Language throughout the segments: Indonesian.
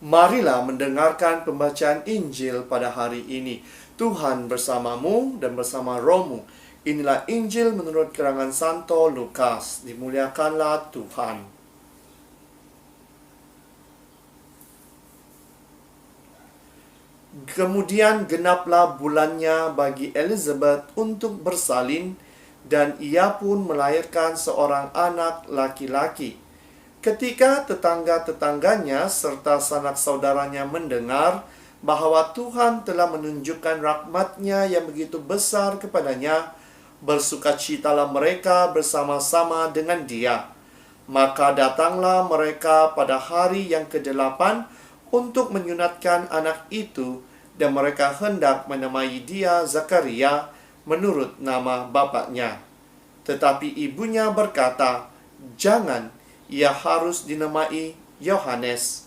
Marilah mendengarkan pembacaan Injil pada hari ini. Tuhan bersamamu dan bersama rohmu. Inilah Injil menurut karangan Santo Lukas. Dimuliakanlah Tuhan. Kemudian genaplah bulannya bagi Elizabeth untuk bersalin, dan ia pun melahirkan seorang anak laki-laki. Ketika tetangga-tetangganya serta sanak saudaranya mendengar bahwa Tuhan telah menunjukkan rahmat-Nya yang begitu besar kepadanya, bersukacitalah mereka bersama-sama dengan dia. Maka datanglah mereka pada hari yang ke-8 untuk menyunatkan anak itu, dan mereka hendak menamai dia Zakaria menurut nama bapaknya. Tetapi ibunya berkata, "Jangan, ia harus dinamai Yohanes."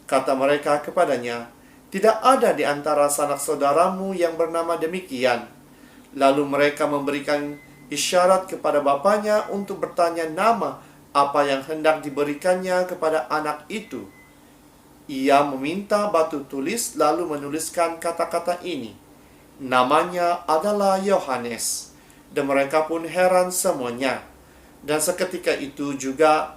Kata mereka kepadanya, "Tidak ada di antara sanak saudaramu yang bernama demikian." Lalu mereka memberikan isyarat kepada bapaknya untuk bertanya nama apa yang hendak diberikannya kepada anak itu. Ia meminta batu tulis lalu menuliskan kata-kata ini, "Namanya adalah Yohanes." Dan mereka pun heran semuanya. Dan seketika itu juga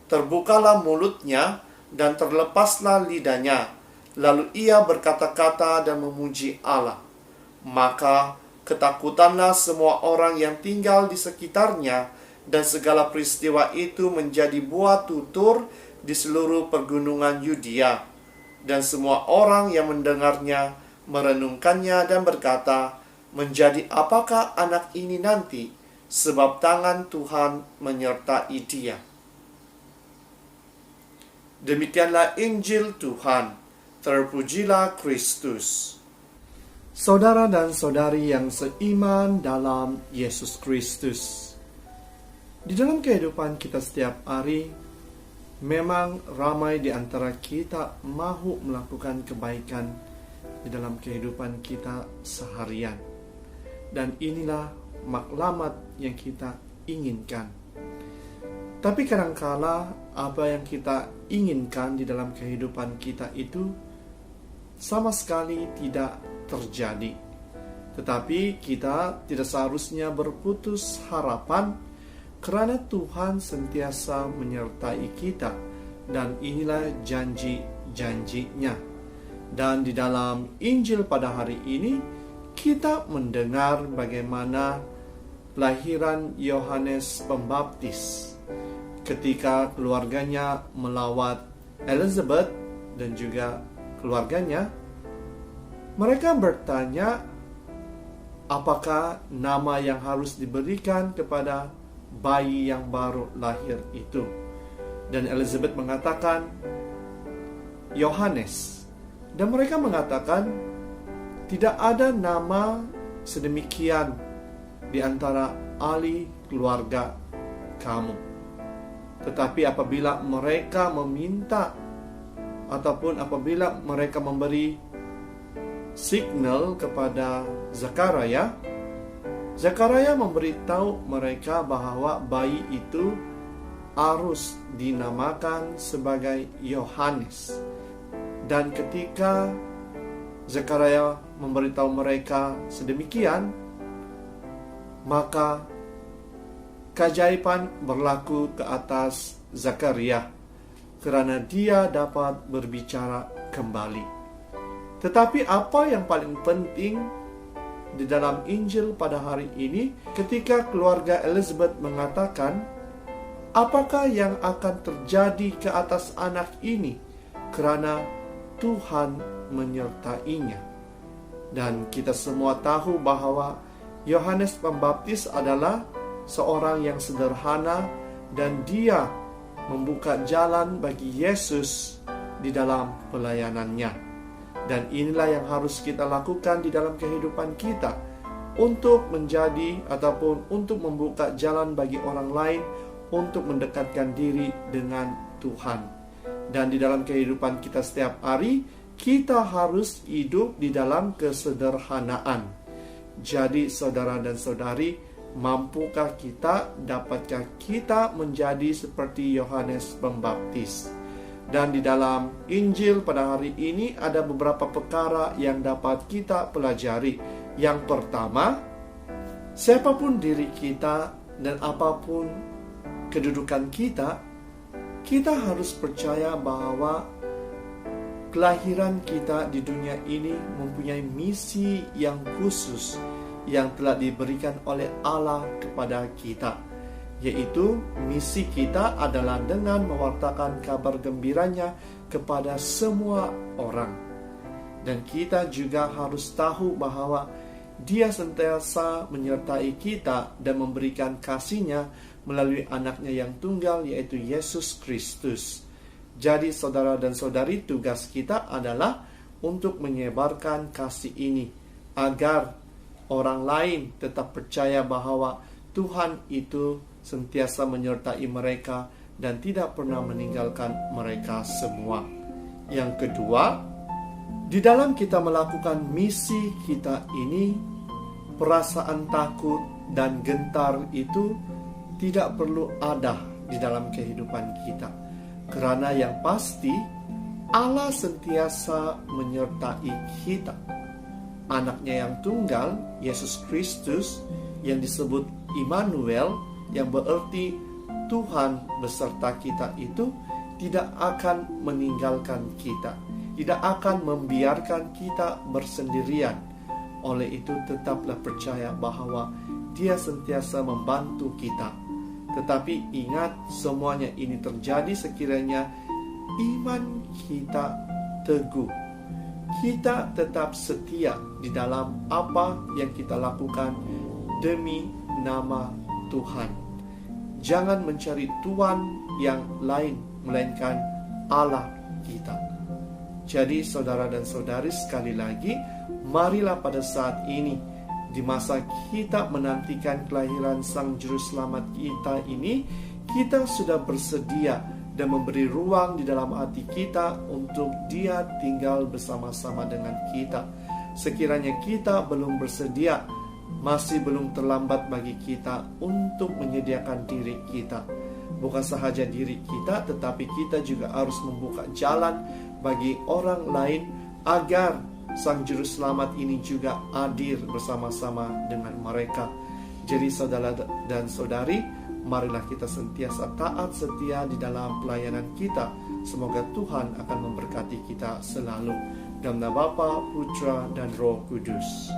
terbukalah mulutnya dan terlepaslah lidahnya. Lalu ia berkata-kata dan memuji Allah. Maka ketakutanlah semua orang yang tinggal di sekitarnya, dan segala peristiwa itu menjadi buah tutur di seluruh pergunungan Yudea. Dan semua orang yang mendengarnya merenungkannya dan berkata, "Menjadi apakah anak ini nanti? Sebab tangan Tuhan menyertai dia." Demikianlah Injil Tuhan. Terpujilah Kristus. Saudara dan saudari yang seiman dalam Yesus Kristus, di dalam kehidupan kita setiap hari, memang ramai di antara kita mahu melakukan kebaikan di dalam kehidupan kita seharian. Dan inilah maklamat yang kita inginkan. Tapi kadangkala apa yang kita inginkan di dalam kehidupan kita itu sama sekali tidak terjadi. Tetapi kita tidak seharusnya berputus harapan, karena Tuhan sentiasa menyertai kita, dan inilah janji-janji-Nya. Dan di dalam Injil pada hari ini, kita mendengar bagaimana kelahiran Yohanes Pembaptis. Ketika keluarganya melawat Elizabeth dan juga keluarganya, mereka bertanya apakah nama yang harus diberikan kepada bayi yang baru lahir itu. Dan Elizabeth mengatakan Yohanes. Dan mereka mengatakan tidak ada nama sedemikian di antara ahli keluarga kamu. Tetapi apabila mereka meminta ataupun apabila mereka memberi signal kepada Zakaria memberitahu mereka bahwa bayi itu harus dinamakan sebagai Yohanes. Dan ketika Zakaria memberitahu mereka sedemikian, maka keajaiban berlaku ke atas Zakaria, karena dia dapat berbicara kembali. Tetapi apa yang paling penting di dalam Injil pada hari ini, ketika keluarga Elizabeth mengatakan, apakah yang akan terjadi ke atas anak ini, karena Tuhan menyertainya. Dan kita semua tahu bahwa Yohanes Pembaptis adalah seorang yang sederhana, dan dia membuka jalan bagi Yesus di dalam pelayanannya. Dan inilah yang harus kita lakukan di dalam kehidupan kita, untuk menjadi ataupun untuk membuka jalan bagi orang lain untuk mendekatkan diri dengan Tuhan. Dan di dalam kehidupan kita setiap hari, kita harus hidup di dalam kesederhanaan. Jadi saudara dan saudari, mampukah kita, dapatkah kita menjadi seperti Yohanes Pembaptis? Dan di dalam Injil pada hari ini ada beberapa perkara yang dapat kita pelajari. Yang pertama, siapapun diri kita dan apapun kedudukan kita, kita harus percaya bahwa kelahiran kita di dunia ini mempunyai misi yang khusus yang telah diberikan oleh Allah kepada kita, yaitu misi kita adalah dengan mewartakan kabar gembiranya kepada semua orang. Dan kita juga harus tahu bahwa Dia sentiasa menyertai kita dan memberikan kasih-Nya melalui anaknya yang tunggal, yaitu Yesus Kristus. Jadi saudara dan saudari, tugas kita adalah untuk menyebarkan kasih ini agar orang lain tetap percaya bahwa Tuhan itu sentiasa menyertai mereka dan tidak pernah meninggalkan mereka semua. Yang kedua, di dalam kita melakukan misi kita ini, perasaan takut dan gentar itu tidak perlu ada di dalam kehidupan kita. Karena yang pasti, Allah sentiasa menyertai kita. Anaknya yang tunggal, Yesus Kristus, yang disebut Immanuel, yang berarti Tuhan beserta kita, itu tidak akan meninggalkan kita, tidak akan membiarkan kita bersendirian. Oleh itu tetaplah percaya bahwa Dia sentiasa membantu kita. Tetapi ingat, semuanya ini terjadi sekiranya iman kita teguh. Kita tetap setia di dalam apa yang kita lakukan demi nama Tuhan. Jangan mencari Tuhan yang lain, melainkan Allah kita. Jadi saudara dan saudari, sekali lagi, marilah pada saat ini, di masa kita menantikan kelahiran Sang Juru Selamat kita ini, kita sudah bersedia dan memberi ruang di dalam hati kita untuk Dia tinggal bersama-sama dengan kita. Sekiranya kita belum bersedia, masih belum terlambat bagi kita untuk menyediakan diri kita. Bukan sahaja diri kita, tetapi kita juga harus membuka jalan bagi orang lain agar Sang Juru Selamat ini juga hadir bersama-sama dengan mereka. Jadi saudara dan saudari, marilah kita sentiasa taat setia di dalam pelayanan kita. Semoga Tuhan akan memberkati kita selalu. Dalam nama Bapa, Putra, dan Roh Kudus.